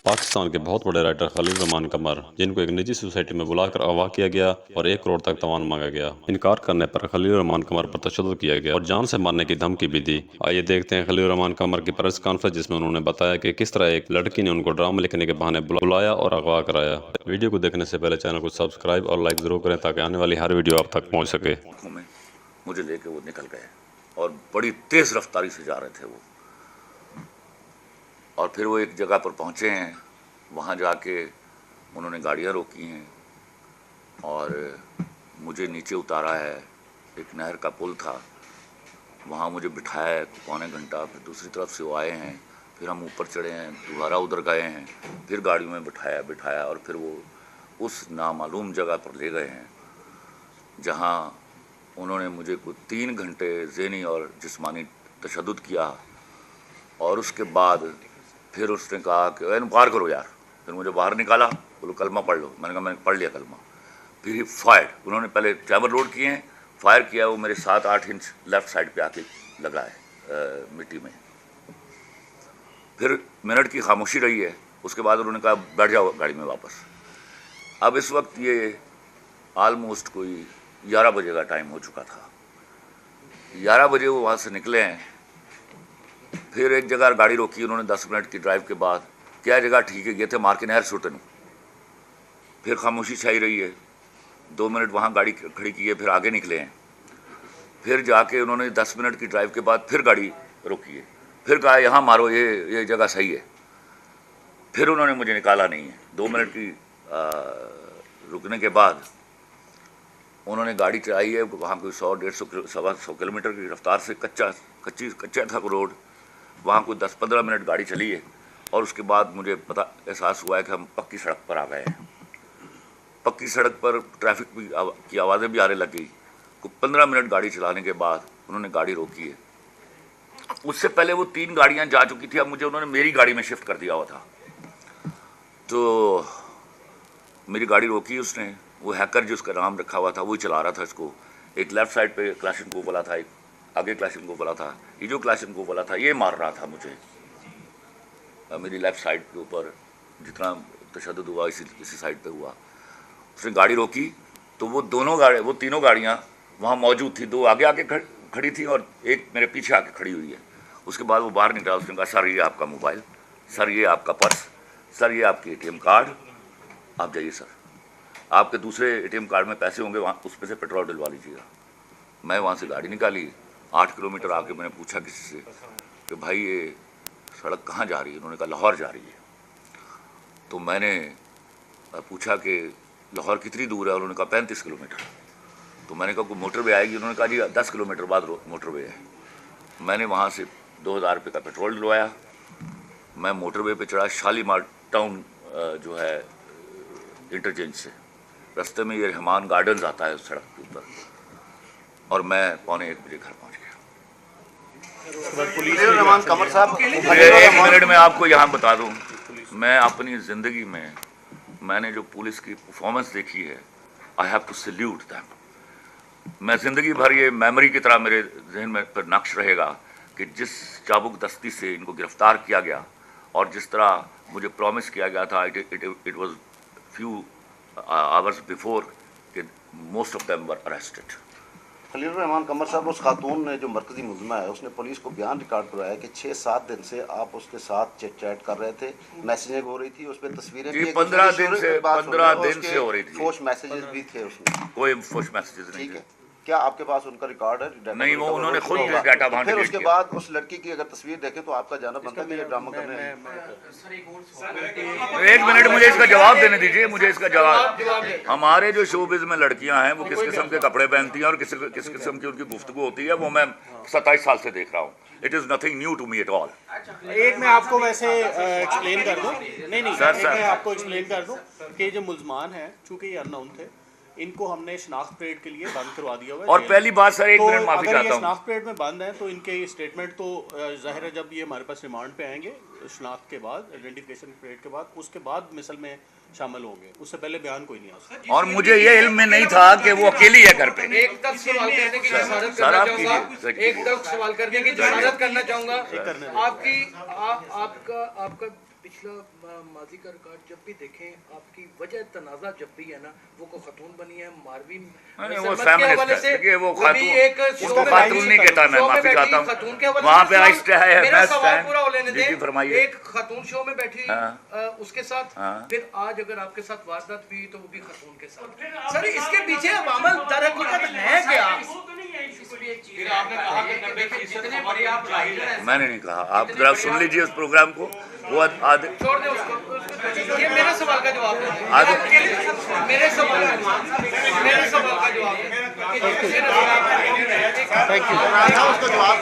पाकिस्तान के बहुत बड़े राइटर खलील रहमान कमर, जिनको एक निजी सोसाइटी में बुलाकर अगवा किया गया और 1 करोड़ तक तवान मांगा गया। इनकार करने पर खलील रहमान कमर पर तशद्दुद किया गया और जान से मारने की धमकी भी दी। आइए देखते हैं खलील रहमान कमर की प्रेस कॉन्फ्रेंस, जिसमें उन्होंने बताया कि किस तरह एक लड़की ने उनको ड्रामा लिखने के बहाने बुलाया और अगवा कराया। वीडियो को देखने से पहले चैनल को सब्सक्राइब और लाइक जरूर करें ताकि आने वाली हर वीडियो आप तक पहुँच सके। मुझे लेके वो निकल गए और बड़ी तेज रफ्तारी से जा रहे थे वो, और फिर वो एक जगह पर पहुँचे हैं। वहाँ जाके उन्होंने गाड़ियाँ रोकी हैं और मुझे नीचे उतारा है। एक नहर का पुल था, वहाँ मुझे बिठाया है पौने घंटा। फिर दूसरी तरफ से वो आए हैं, फिर हम ऊपर चढ़े हैं, दोबारा उधर गए हैं, फिर गाड़ी में बिठाया और फिर वो उस नामालूम जगह पर ले गए हैं जहाँ उन्होंने मुझे कुछ 3 घंटे ज़हनी और जिस्मानी तशद्दुद किया। और उसके बाद फिर उसने कहा कि बाहर करो यार। फिर मुझे बाहर निकाला, बोलो कलमा पढ़ लो। मैंने कहा मैंने पढ़ लिया कलमा। फिर ही फायर्ड। उन्होंने पहले चैमर लोड किए हैं, फायर किया। वो मेरे 7-8 इंच लेफ़्ट साइड पे आके लगा है मिट्टी में। फिर मिनट की खामोशी रही है। उसके बाद उन्होंने कहा बैठ जाओ गाड़ी में वापस। अब इस वक्त ये आलमोस्ट कोई 11 बजे का टाइम हो चुका था। 11 बजे वो वहाँ से निकले हैं। फिर एक जगह गाड़ी रोकी उन्होंने 10 मिनट की ड्राइव के बाद। क्या जगह ठीक है, ये थे मार के नहर सुटन। फिर खामोशी छाई रही है। 2 मिनट वहाँ गाड़ी खड़ी की है, फिर आगे निकले हैं। फिर जाके उन्होंने 10 मिनट की ड्राइव के बाद फिर गाड़ी रोकी है। फिर कहा यहाँ मारो, ये जगह सही है। फिर उन्होंने मुझे निकाला नहीं है। 2 मिनट की रुकने के बाद उन्होंने गाड़ी चलाई है। वहाँ कोई 100-150 किलोमीटर की रफ्तार से कच्चा था रोड। वहाँ कोई 10-15 मिनट गाड़ी चली है और उसके बाद मुझे एहसास हुआ है कि हम पक्की सड़क पर आ गए हैं। पक्की सड़क पर ट्रैफिक की आवाज़ें भी आने लग गई। कुछ 15 मिनट गाड़ी चलाने के बाद उन्होंने गाड़ी रोकी है। उससे पहले वो 3 गाड़ियाँ जा चुकी थी। अब मुझे उन्होंने मेरी गाड़ी में शिफ्ट कर दिया हुआ था। तो मेरी गाड़ी रोकी उसने। वो हैकर जिसका नाम रखा हुआ था वही चला रहा था इसको। एक लेफ़्ट साइड पे क्लाशनकोव वाला था, एक आगे क्लाशनकोव वाला था। ये जो क्लाशनकोव वाला था ये मार रहा था मुझे मेरी लेफ़्ट साइड के ऊपर। जितना तशद्दुद हुआ इसी साइड पे हुआ। उसने गाड़ी रोकी तो वो तीनों गाड़ियाँ वहाँ मौजूद थी। 2 आगे खड़ी थी और एक मेरे पीछे आके खड़ी हुई है। उसके बाद वो बाहर निकला। उसने कहा सर ये आपका मोबाइल, सर ये आपका पर्स, सर ये आपके ATM कार्ड, आप जाइए सर। आपके दूसरे ATM कार्ड में पैसे होंगे, वहाँ उस पर से पेट्रोल डलवा लीजिएगा। मैं वहाँ से गाड़ी निकाली। 8 किलोमीटर आके मैंने पूछा किसी से कि भाई ये सड़क कहाँ जा रही है। उन्होंने कहा लाहौर जा रही है। तो मैंने पूछा कि लाहौर कितनी दूर है। उन्होंने कहा 35 किलोमीटर। तो मैंने कहा कोई मोटरवे आएगी। उन्होंने कहा जी 10 किलोमीटर बाद मोटरवे है। मैंने वहाँ से 2000 रुपये का पेट्रोल डलवाया। मैं मोटरवे पे चढ़ा, शालीमार टाउन जो है इंटरचेंज से। रास्ते में ये रहमान गार्डन्स आता है उस सड़क के ऊपर, और मैं 1:45 बजे घर पहुँच गया। रहमान कमर साहब, 1 मिनट में आपको यहाँ बता दूँ, मैं अपनी ज़िंदगी में मैंने जो पुलिस की परफॉर्मेंस देखी है, I have to salute them. मैं ज़िंदगी भर ये मेमोरी की तरह मेरे जहन में पर नक्श रहेगा कि जिस चाबुक दस्ती से इनको गिरफ्तार किया गया और जिस तरह मुझे प्रॉमिस किया गया था। It was few hours before कि most of them were arrested. Khalil Rahman Qamar साहब, उस खातून ने जो मरकजी मुलजिमा है उसने पुलिस को बयान रिकॉर्ड करवाया कि 6-7 दिन से आप उसके साथ चैट कर रहे थे, मैसेजिंग हो रही थी, उस पर तस्वीरें भी 15 दिन से हो रही थी। फोश मैसेजेस भी थे उसमें। कोई फोश मैसेजेस नहीं थे। क्या आपके पास उनका रिकॉर्ड है? नहीं, वो उन्होंने खुद डाटा बांट फिर उसके बाद उस लड़की की अगर तस्वीर देखें तो आपका जाना बनता है कि ये ड्रामा कर रहे हैं। 1 मिनट मुझे इसका जवाब देने दीजिए। मुझे इसका जवाब। हमारे जो शोबिज़ में लड़कियां हैं वो किस किस्म के कपड़े पहनती हैं और किस किस्म की उनकी गुफ्तगू होती है, वो मैं 27 साल से देख रहा हूँ। It is nothing new to me at all. एक मैं आपको वैसे एक्सप्लेन कर दूं। नहीं सर, मैं आपको एक्सप्लेन कर दूं कि जो मुल्जमान हैं चूंकि ये अननोन थे, इनको हमने शनाख्त परेड के लिए बंद करवा दिया हुआ है। और पहली बात सर, 1 मिनट माफी चाहता हूँ। शनाख्त परेड में बंद है तो इनके स्टेटमेंट तो जाहिर है जब ये हमारे पास रिमांड पे आएंगे शनाख्त के बाद, आइडेंटिफिकेशन परेड के बाद, उसके बाद मिसल में शामिल होंगे। उससे पहले बयान कोई नहीं आ सकता। और मुझे ये इल्म में नहीं था कि वो अकेली है घर पे। एक तक सवाल करने की जमानत करना चाहूंगा। एक तक सवाल करने की जमानत करना चाहूंगा। आपका पिछला माजी का रिकॉर्ड जब भी देखें, आपकी वजह तनाज़ा जब भी है ना, वो को खतून बनी है मारवी नहीं, वो फेमिनिस्ट है। देखिए, वो खातून, एक उसको खातून नहीं कहता, मैं माफी चाहता हूँ। खातून के हवाले वहाँ से पे आइस्ट है, मेरा बेस्ट सवाल है। पूरा हो लेने जी, जी, दें। फरमाइए। एक खातून शो में बैठी उसके साथ, फिर आज अगर आपके साथ वारदात हुई तो वो भी खातून के साथ। सर इसके पीछे अवामल दरहकीकत है क्या? मैंने नहीं कहा, आप जरा सुन लीजिए उस प्रोग्राम को। वो आधे छोड़ दे उसको। ये मेरे सवाल का जवाब है। मेरे सवाल का जवाब है। Thank you. उसको जवाब